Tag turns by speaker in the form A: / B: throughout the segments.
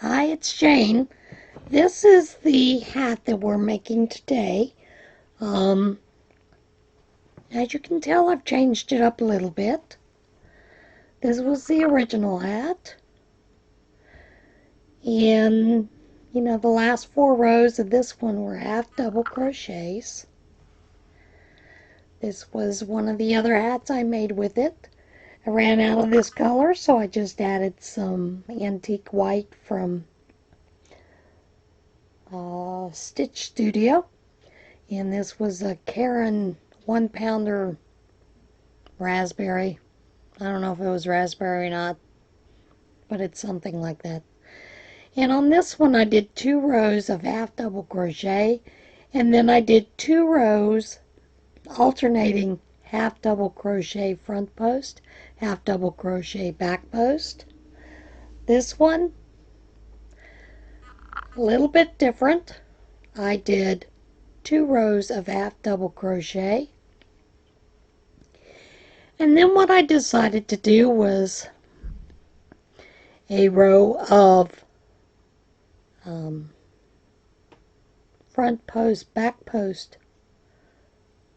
A: Hi, it's Jane. This is the hat that we're making today. As you can tell, I've changed it up a little bit. This was the original hat. And, the last 4 rows of this one were half double crochets. This was one of the other hats I made with it. I ran out of this color, so I just added some antique white from Stitch Studio. And this was a Karen 1-pounder raspberry. I don't know if it was raspberry or not, but it's something like that. And on this one I did 2 rows of half double crochet, and then I did 2 rows alternating half double crochet front post, half double crochet back post. This one, a little bit different. I did 2 rows of half double crochet, and then what I decided to do was a row of front post, back post,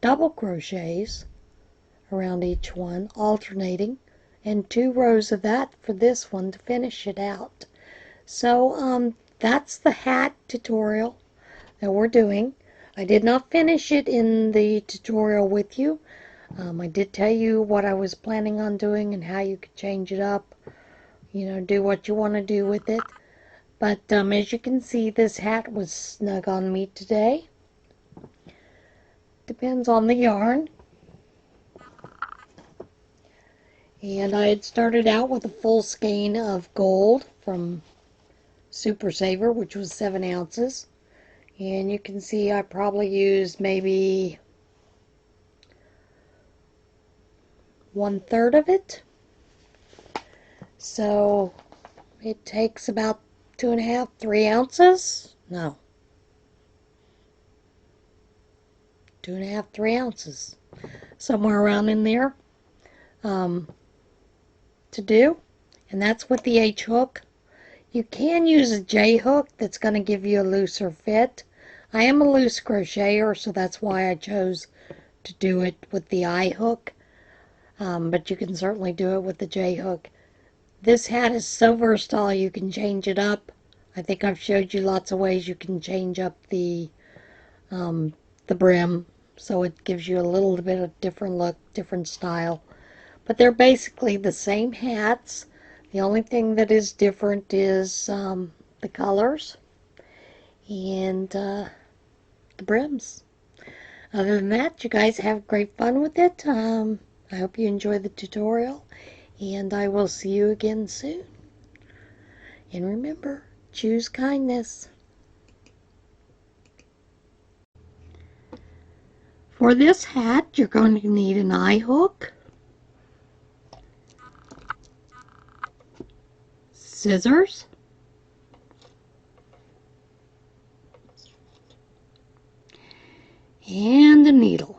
A: double crochets around each one, alternating, and 2 rows of that for this one to finish it out. So that's the hat tutorial that we're doing. I did not finish it in the tutorial with you. I did tell you what I was planning on doing and how you could change it up, do what you want to do with it. But as you can see, this hat was snug on me today. Depends on the yarn. And I had started out with a full skein of gold from Super Saver, which was 7 ounces. And you can see I probably used maybe 1/3 of it. So it takes about 2.5, 3 ounces. No. 2.5, 3 ounces. Somewhere around in there to do. And that's with the H hook. You can use a J hook that's going to give you a looser fit. I am a loose crocheter, so that's why I chose to do it with the I hook. But you can certainly do it with the J hook. This hat is so versatile, you can change it up. I think I've showed you lots of ways you can change up the brim, so it gives you a little bit of different look, different style. But they're basically the same hats. The only thing that is different is the colors and the brims. Other than that, you guys have great fun with it. I hope you enjoy the tutorial, and I will see you again soon. And remember, choose kindness. For this hat, you're going to need an eye hook, scissors, and a needle.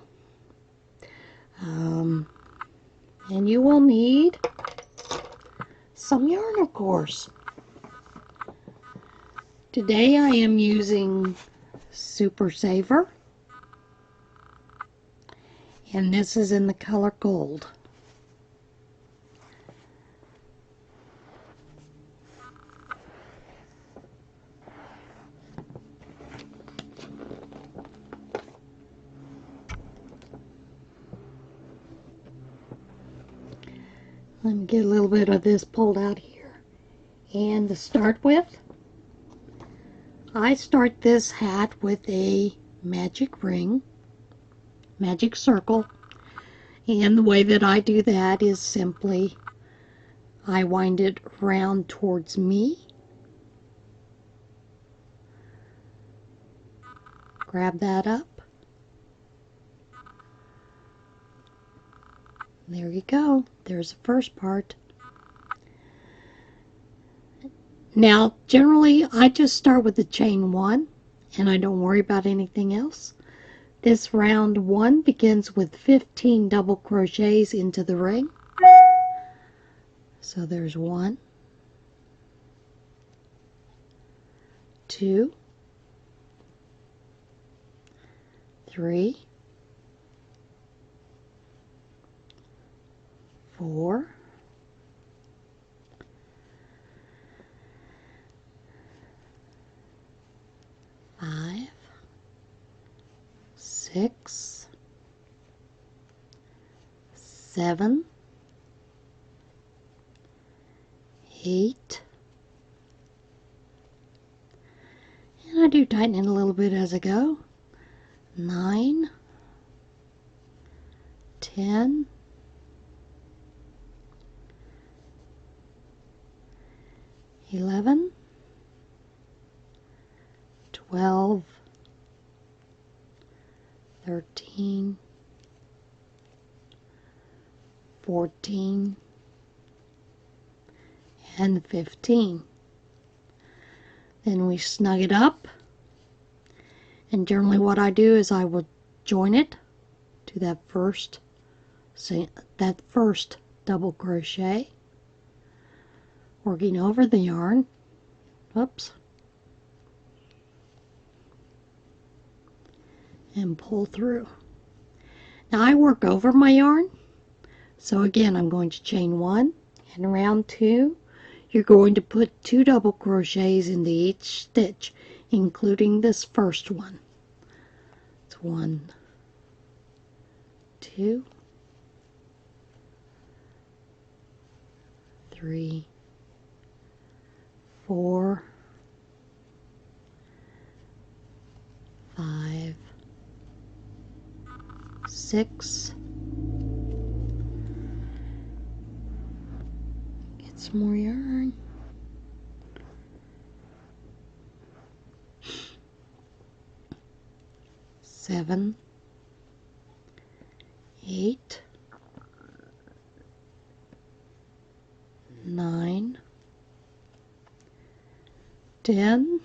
A: And you will need some yarn, of course. Today I am using Super Saver, and this is in the color gold. Let me get a little bit of this pulled out here. And to start with, I start this hat with a magic ring, magic circle, and the way that I do that is simply I wind it round towards me, grab that up, there you go, there's the first part. Now generally I just start with the chain 1 and I don't worry about anything else. This round 1 begins with 15 double crochets into the ring. So there's 1, 2, 3, 4, 5, 6, 7, 8, and I do tighten it a little bit as I go, 9, 10, 11, 12, 13, 14, and 15. Then we snug it up, and generally what I do is I will join it to that first double crochet, working over the yarn. Oops. And pull through. Now I work over my yarn, so again I'm going to chain 1, and round 2 you're going to put 2 double crochets into each stitch, including this first one. It's 1, 2, 3, 4, 5, 6, get some more yarn, 7, 8, 9, 10,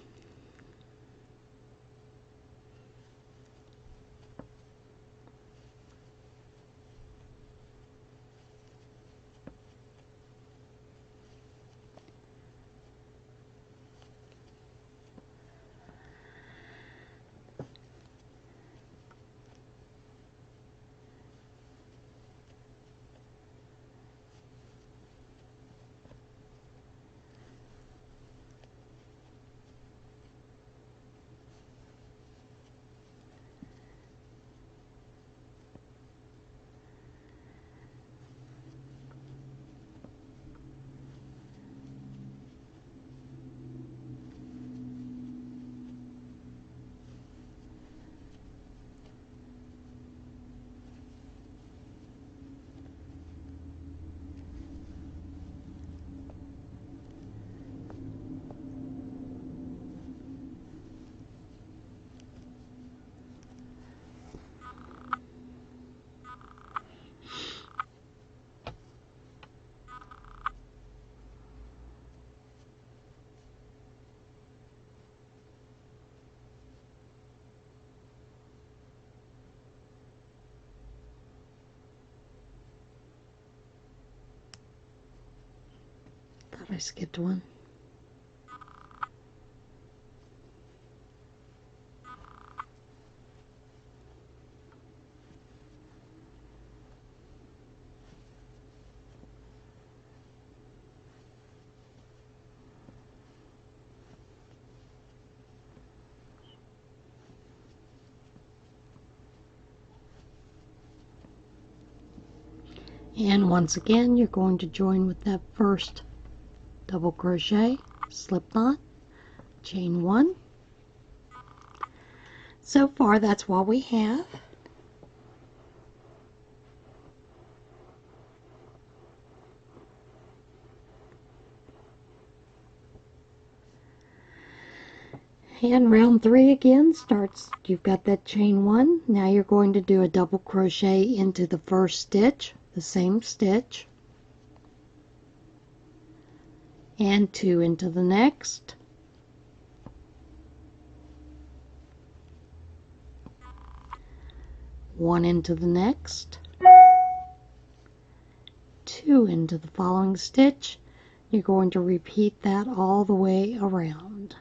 A: I skipped one. And once again, you're going to join with that first double crochet, slip knot, chain 1. So far, that's what we have. And round 3 again starts, you've got that chain 1. Now you're going to do a double crochet into the first stitch, the same stitch, and 2 into the next, one into the next, 2 into the following stitch. You're going to repeat that all the way around.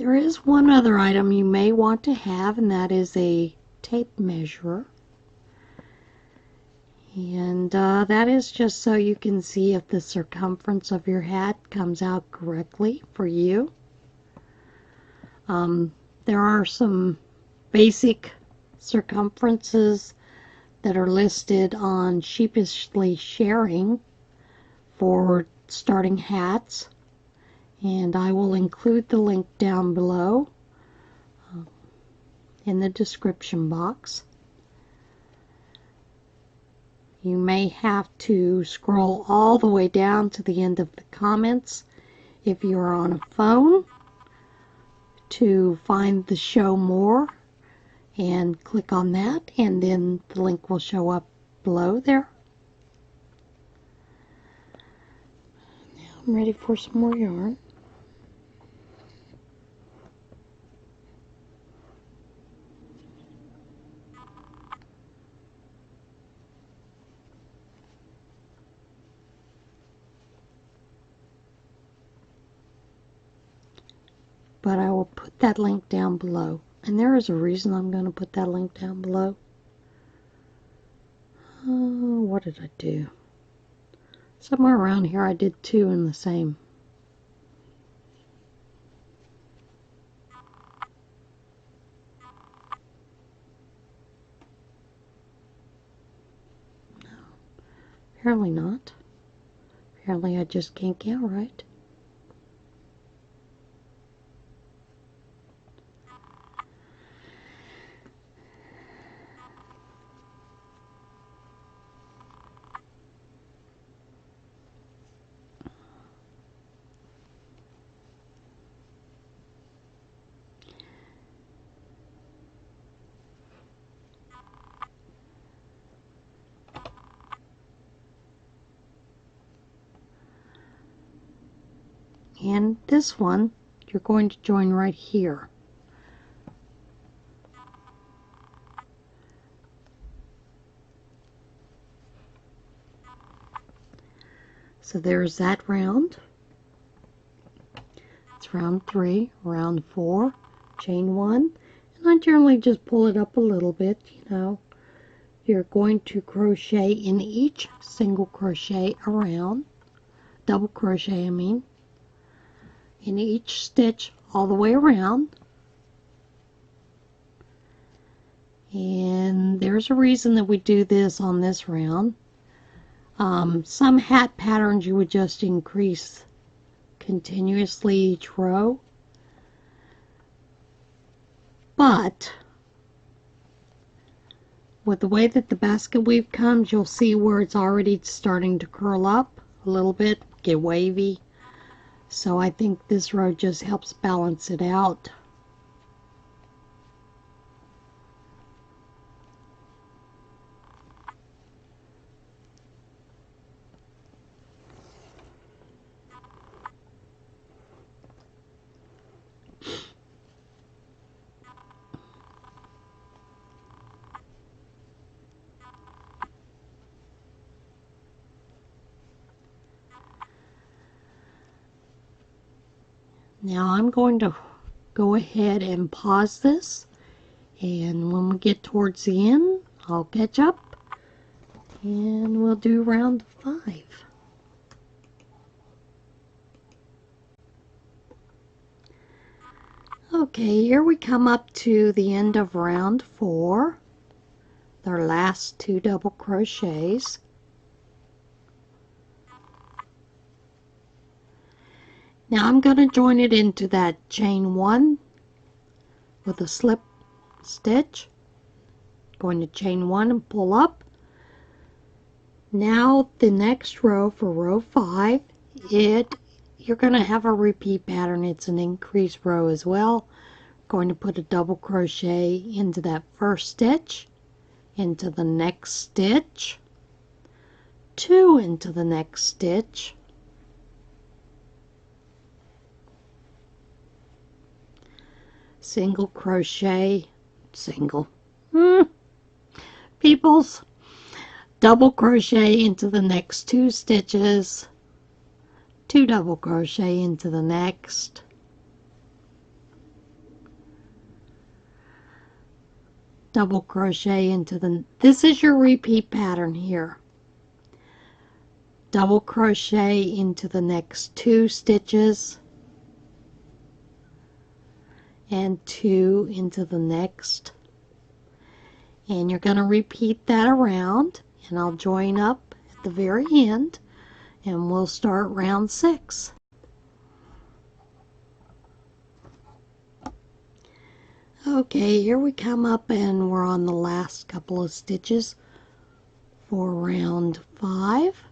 A: There is one other item you may want to have, and that is a tape measure. And that is just so you can see if the circumference of your hat comes out correctly for you. There are some basic circumferences that are listed on Sheepishly Sharing for starting hats, and I will include the link down below in the description box. You may have to scroll all the way down to the end of the comments if you're on a phone to find the show more, and click on that, and then the link will show up below there. Now I'm ready for some more yarn. But I will put that link down below. And there is a reason I'm going to put that link down below. What did I do? Somewhere around here I did two in the same. No, apparently not. Apparently I just can't count right. And this one, you're going to join right here. So there's that round. It's round 3, round 4, chain 1, and I generally just pull it up a little bit, you know. You're going to crochet in each single crochet around, double crochet I mean, in each stitch all the way around. And there's a reason that we do this on this round. Some hat patterns you would just increase continuously each row, but with the way that the basket weave comes, you'll see where it's already starting to curl up a little bit, get wavy. So I think this row just helps balance it out. Now I'm going to go ahead and pause this, and when we get towards the end, I'll catch up and we'll do round 5. Okay, here we come up to the end of round 4, our last 2 double crochets. Now I'm going to join it into that chain 1 with a slip stitch. Going to chain 1 and pull up. Now the next row, for row 5, you're going to have a repeat pattern. It's an increased row as well. Going to put a double crochet into that first stitch, into the next stitch, 2 into the next stitch, single crochet, peoples, double crochet into the next 2 stitches, 2 double crochet into the next, double crochet into this is your repeat pattern here. Double crochet into the next 2 stitches and 2 into the next, and you're going to repeat that around, and I'll join up at the very end and we'll start round 6. Okay, here we come up and we're on the last couple of stitches for round 5.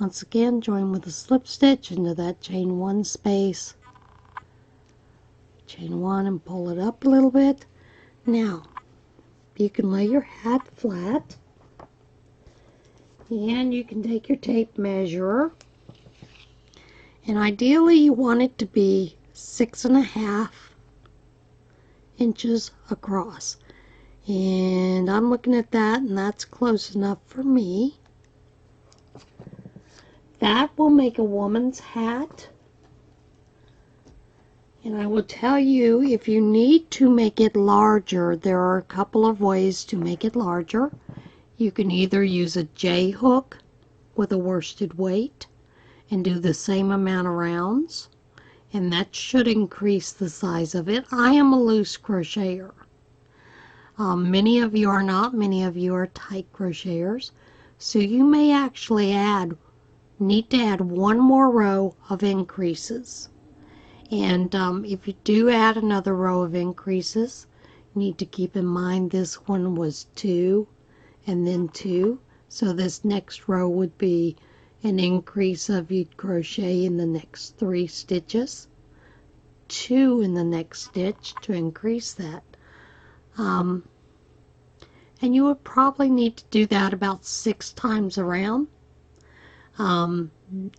A: Once again, join with a slip stitch into that chain 1 space, chain 1 and pull it up a little bit. Now you can lay your hat flat and you can take your tape measure, and ideally you want it to be 6.5 inches across, and I'm looking at that and that's close enough for me. That will make a woman's hat. And I will tell you, if you need to make it larger, there are a couple of ways to make it larger. You can either use a J hook with a worsted weight and do the same amount of rounds, and that should increase the size of it. I am a loose crocheter. Many of you are not. Many of you are tight crocheters. So you may actually need to add 1 more row of increases. And if you do add another row of increases, you need to keep in mind this one was 2 and then 2. So this next row would be an increase of, you'd crochet in the next 3 stitches, 2 in the next stitch to increase that. And you would probably need to do that about 6 times around.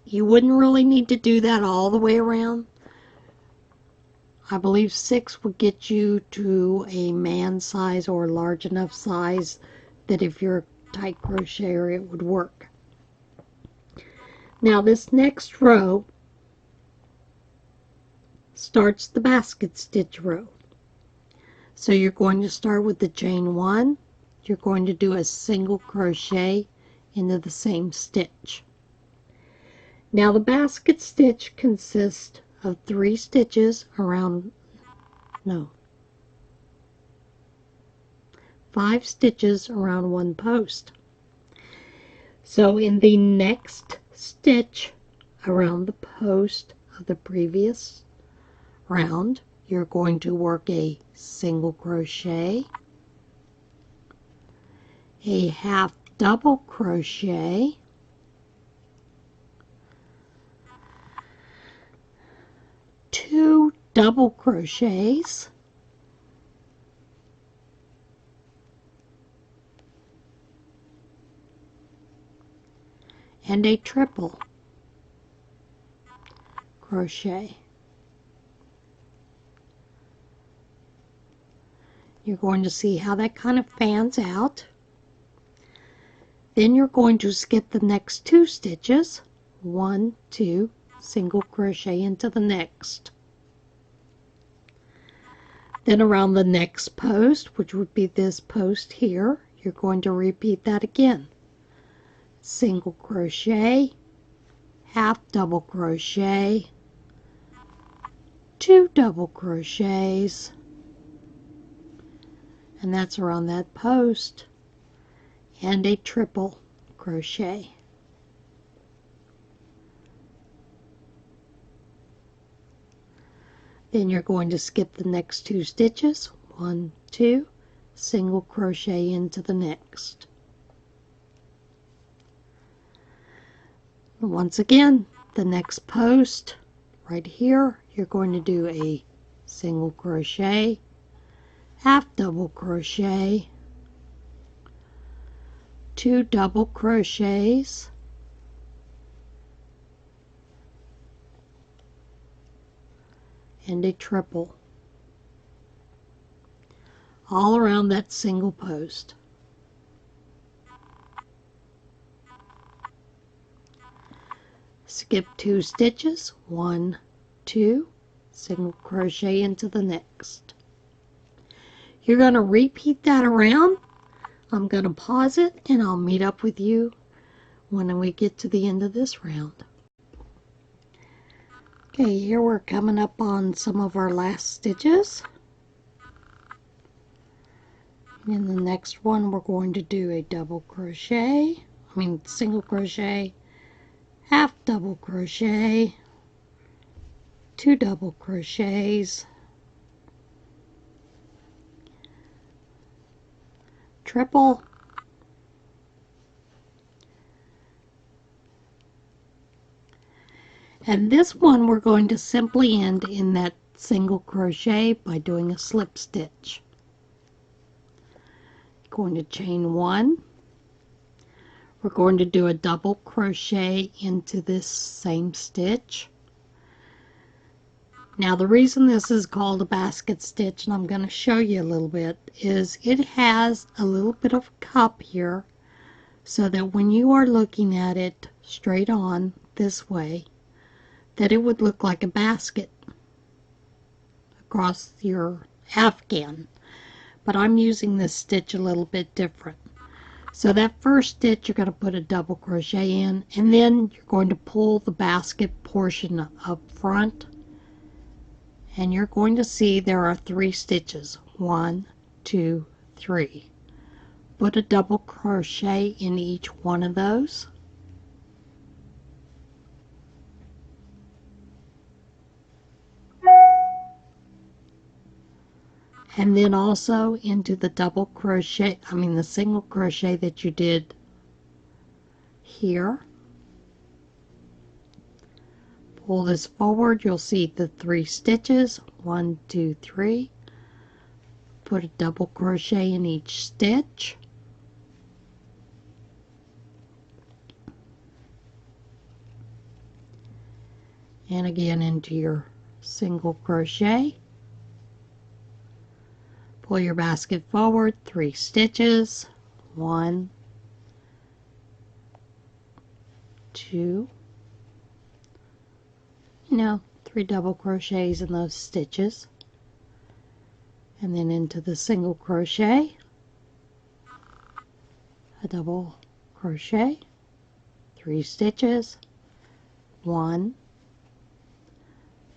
A: You wouldn't really need to do that all the way around. I believe 6 would get you to a man size or large enough size that if you're a tight crocheter it would work. Now this next row starts the basket stitch row. So you're going to start with the chain 1. You're going to do a single crochet into the same stitch. Now the basket stitch consists of 3 stitches around, 5 stitches around 1 post. So in the next stitch around the post of the previous round, you're going to work a single crochet, a half double crochet, two double crochets, and a triple crochet. You're going to see how that kind of fans out. Then you're going to skip the next 2 stitches, 1, 2, single crochet into the next. Then around the next post, which would be this post here, you're going to repeat that again. Single crochet, half double crochet, 2 double crochets, and that's around that post, and a triple crochet. Then you're going to skip the next 2 stitches, 1, 2, single crochet into the next. Once again, the next post right here, you're going to do a single crochet, half double crochet, 2 double crochets, and a triple all around that single post. Skip 2 stitches, 1, 2, single crochet into the next. You're going to repeat that around. I'm going to pause it and I'll meet up with you when we get to the end of this round. Okay, here we're coming up on some of our last stitches. In the next one we're going to do a single crochet, half double crochet, 2 double crochets, triple, and this one we're going to simply end in that single crochet by doing a slip stitch. Going to chain 1. We're going to do a double crochet into this same stitch. Now the reason this is called a basket stitch, and I'm going to show you a little bit, is it has a little bit of cup here so that when you are looking at it straight on this way, that it would look like a basket across your afghan. But I'm using this stitch a little bit different. So that first stitch you're going to put a double crochet in, and then you're going to pull the basket portion up front, and you're going to see there are 3 stitches. 1, 2, 3. Put a double crochet in each one of those. And then also into the the single crochet that you did here. Pull this forward, you'll see the 3 stitches, 1, 2, 3. Put a double crochet in each stitch. And again into your single crochet. Pull your basket forward, 3 stitches, 1, 2, 3 double crochets in those stitches, and then into the single crochet, a double crochet, 3 stitches, 1,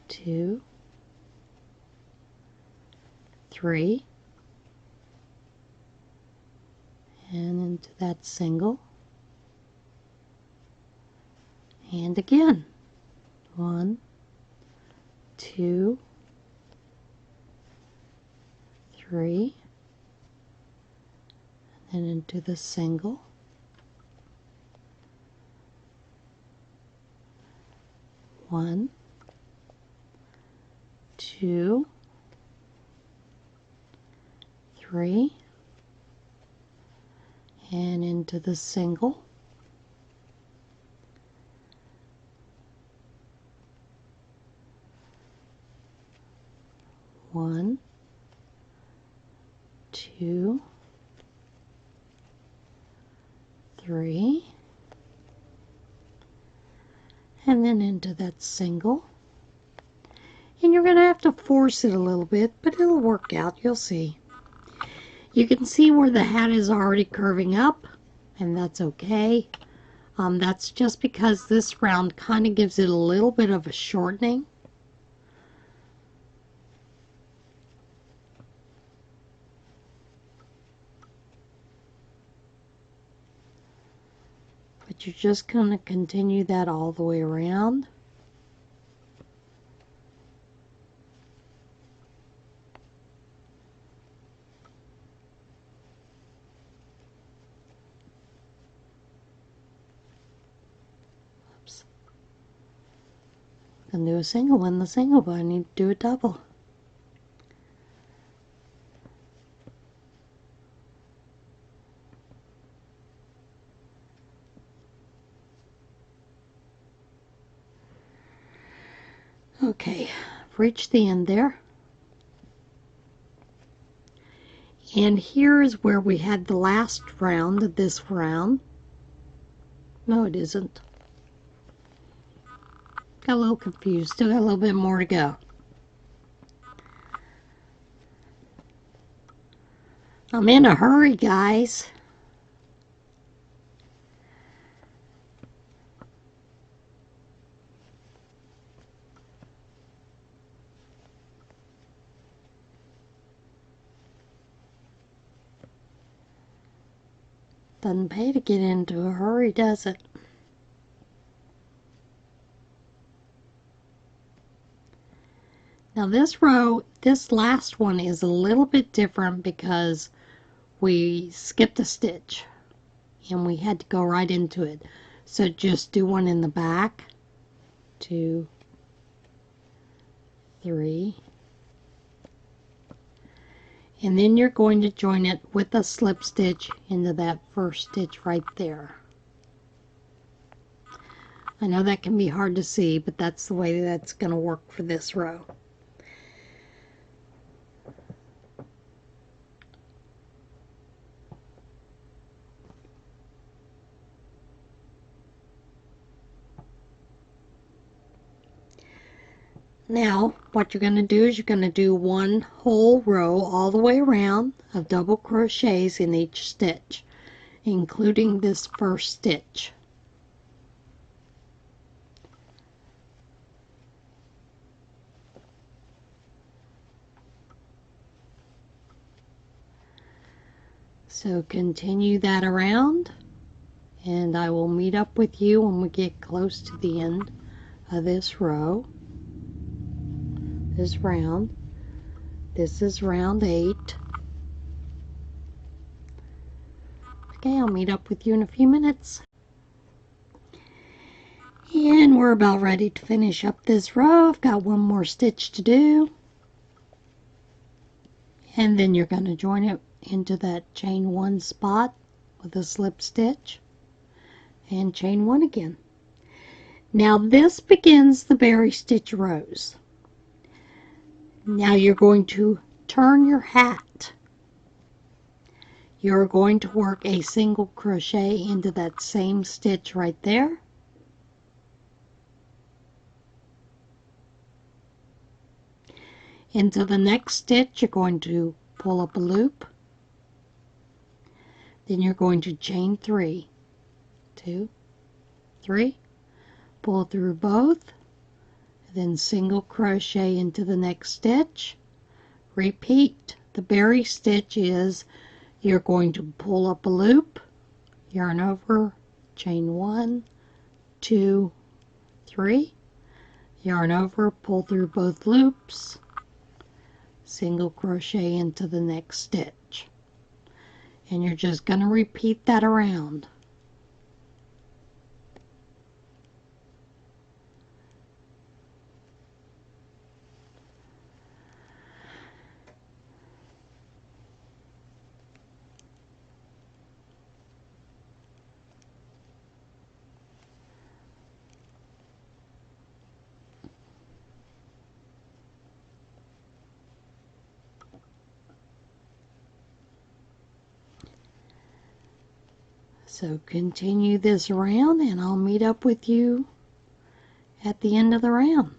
A: 2, 3, and into that single, and again 1, 2, 3, and then into the single, 1, 2, 3, and into the single, 1, 2, 3, and then into that single. And you're going to have to force it a little bit, but it'll work out, you'll see. You can see where the hat is already curving up, and that's okay. That's just because this round kind of gives it a little bit of a shortening. But you're just going to continue that all the way around. And do a single in the single, but I need to do a double. Okay, reach the end there. And here is where we had the last round of this round. No, it isn't. Got a little confused. Still got a little bit more to go. I'm in a hurry, guys. Doesn't pay to get into a hurry, does it? Now this row, this last one is a little bit different because we skipped a stitch and we had to go right into it. So just do one in the back, 2, 3, and then you're going to join it with a slip stitch into that first stitch right there. I know that can be hard to see, but that's the way that's going to work for this row. Now, what you're going to do is you're going to do one whole row all the way around of double crochets in each stitch, including this first stitch. So continue that around, and I will meet up with you when we get close to the end of this row. This round. This is round 8. Okay, I'll meet up with you in a few minutes. And we're about ready to finish up this row. I've got one more stitch to do. And then you're going to join it into that chain 1 spot with a slip stitch and chain 1 again. Now this begins the berry stitch rows. Now you're going to turn your hat. You're going to work a single crochet into that same stitch right there. Into the next stitch, you're going to pull up a loop. Then you're going to chain 3, 2, 3, pull through both, then single crochet into the next stitch. Repeat. The berry stitch is you're going to pull up a loop, yarn over, chain 1, 2, 3, yarn over, pull through both loops, single crochet into the next stitch. And you're just going to repeat that around. So continue this round and I'll meet up with you at the end of the round.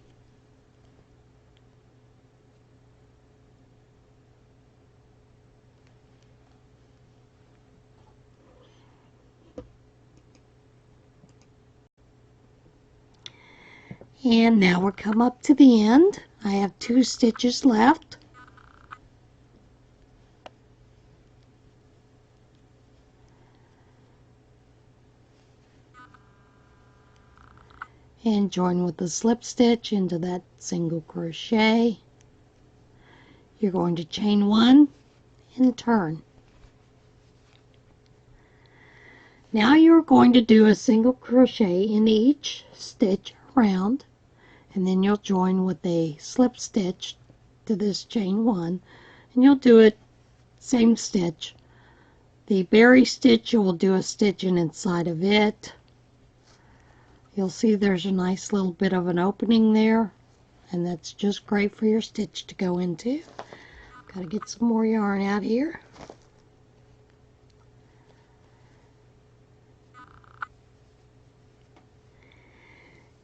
A: And now we're come up to the end. I have 2 stitches left. And join with the slip stitch into that single crochet. You're going to chain 1 and turn. Now you're going to do a single crochet in each stitch around, and then you'll join with a slip stitch to this chain 1, and you'll do it same stitch. The berry stitch, you will do a stitch inside of it. You'll see there's a nice little bit of an opening there, and that's just great for your stitch to go into. Gotta get some more yarn out here.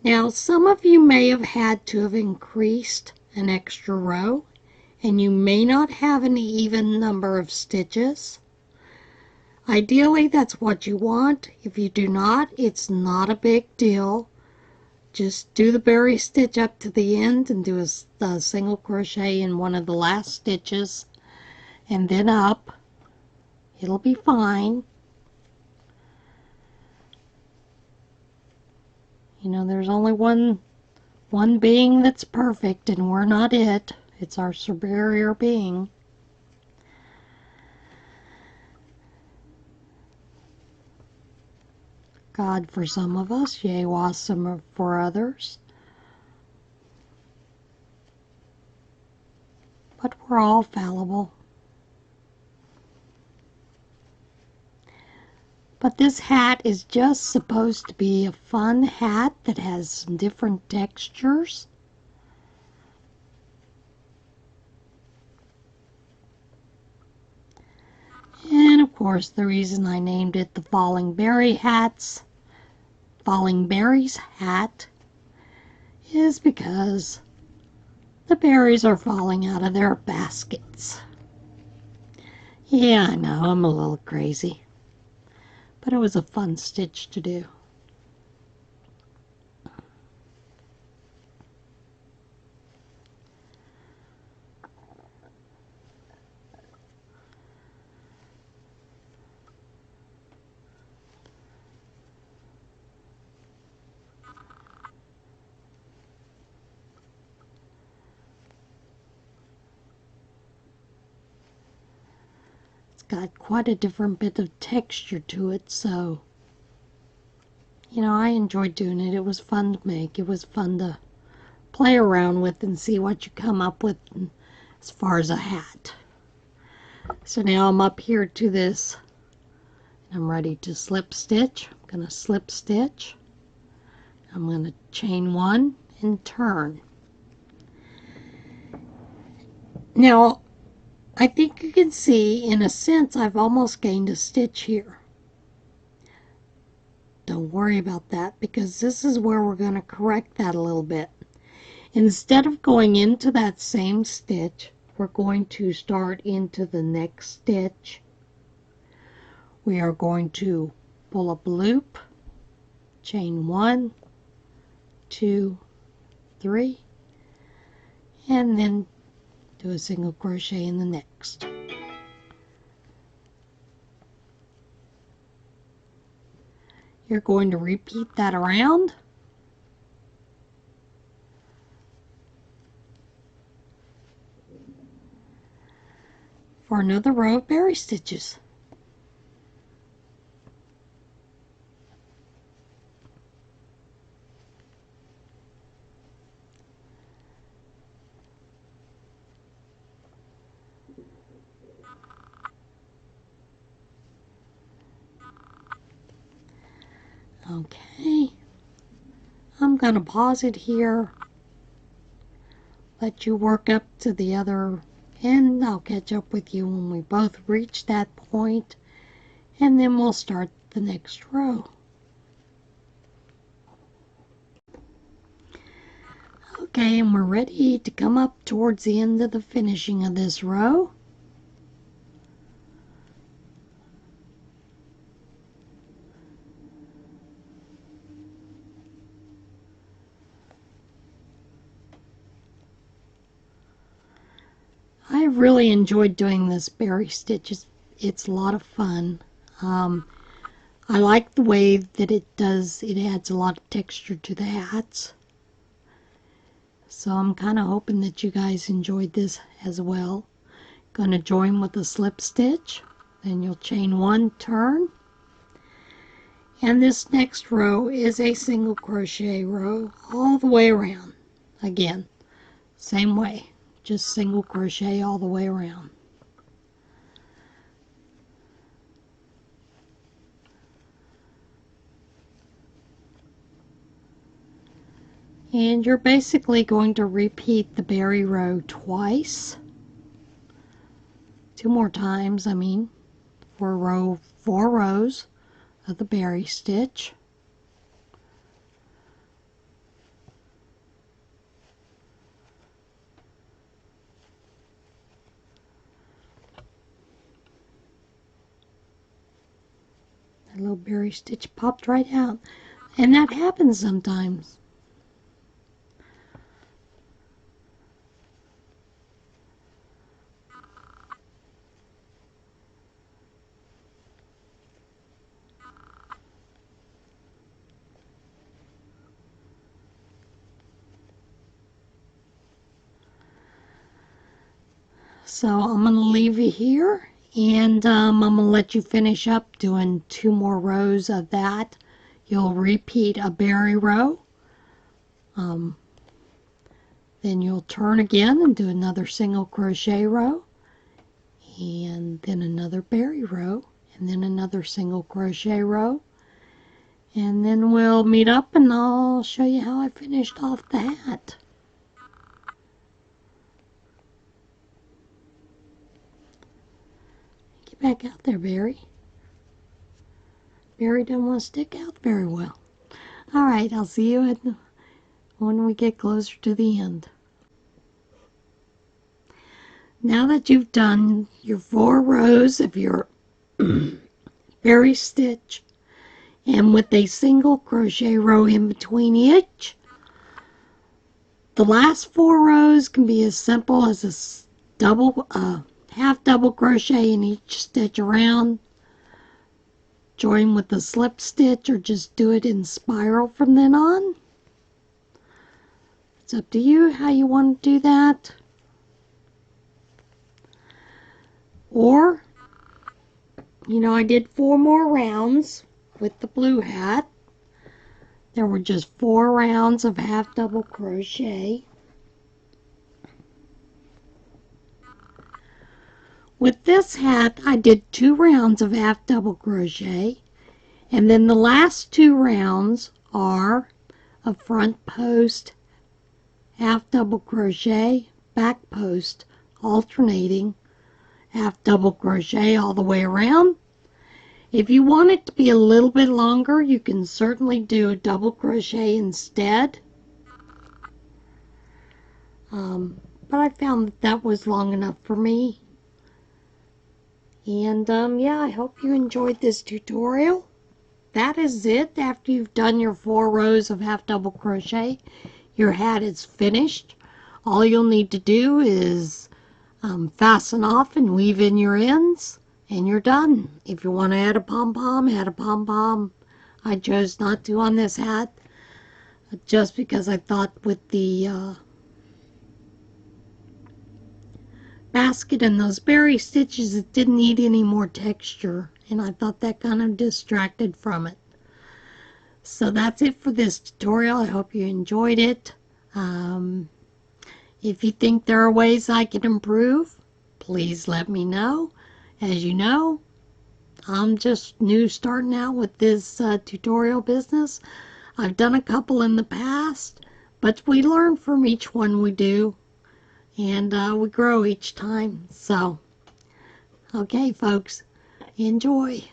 A: Now, some of you may have had to have increased an extra row, and you may not have an even number of stitches. Ideally, that's what you want. If you do not, it's not a big deal. Just do the berry stitch up to the end and do a single crochet in one of the last stitches, and then up. It'll be fine. You know, there's only one being that's perfect, and we're not it. It's our superior being. God for some of us, Yahweh some for others. But we're all fallible. But this hat is just supposed to be a fun hat that has some different textures. And of course, the reason I named it the Falling Berries hat is because the berries are falling out of their baskets. Yeah, I know, I'm a little crazy, but it was a fun stitch to do. Got quite a different bit of texture to it, so you know, I enjoyed doing it. It was fun to make. It was fun to play around with and see what you come up with as far as a hat. So now I'm up here to this, and I'm ready to slip stitch. I'm going to slip stitch. I'm going to chain one and turn. Now, I think you can see, in a sense, I've almost gained a stitch here. Don't worry about that, because this is where we're going to correct that a little bit. Instead of going into that same stitch, we're going to start into the next stitch. We are going to pull up a loop, chain 1, 2, 3, and then do a single crochet in the next. You're going to repeat that around. For another row of berry stitches. Okay, I'm going to pause it here, let you work up to the other end. I'll catch up with you when we both reach that point, and then we'll start the next row. Okay, and we're ready to come up towards the end of the finishing of this row. I really enjoyed doing this berry stitch. It's a lot of fun. I like the way that it adds a lot of texture to the hats. So I'm kind of hoping that you guys enjoyed this as well. Going to join with a slip stitch, then you'll chain 1, turn, and this next row is a single crochet row all the way around. Again, same way, just single crochet all the way around. And you're basically going to repeat the berry row twice. 2 more times, I mean, for 4 rows of the berry stitch. That little berry stitch popped right out, and that happens sometimes. So I'm going to leave you here, and I'm going to let you finish up doing 2 more rows of that. You'll repeat a berry row, then you'll turn again and do another single crochet row, and then another berry row, and then another single crochet row, and then we'll meet up and I'll show you how I finished off the hat. Get back out there, Berry. Berry doesn't want to stick out very well. Alright, I'll see you when we get closer to the end. Now that you've done your 4 rows of your berry stitch, and with a single crochet row in between each, the last 4 rows can be as simple as a half double crochet in each stitch around, join with a slip stitch, or just do it in spiral from then on. It's up to you how you want to do that. Or, you know, I did 4 more rounds with the blue hat. There were just 4 rounds of half double crochet. With this hat, I did 2 rounds of half double crochet, and then the last 2 rounds are a front post, half double crochet, back post, alternating, half double crochet all the way around. If you want it to be a little bit longer, you can certainly do a double crochet instead. But I found that was long enough for me. And yeah, I hope you enjoyed this tutorial. That is it. After you've done your 4 rows of half double crochet, your hat is finished. All you'll need to do is fasten off and weave in your ends, and you're done. If you want to add a pom-pom, add a pom-pom. I chose not to on this hat, just because I thought with the basket and those berry stitches, it didn't need any more texture, and I thought that kind of distracted from it. So that's it for this tutorial. I hope you enjoyed it. If you think there are ways I can improve, please let me know. As you know, I'm just new starting out with this tutorial business. I've done a couple in the past, but we learn from each one we do, and we grow each time. So, okay folks, enjoy.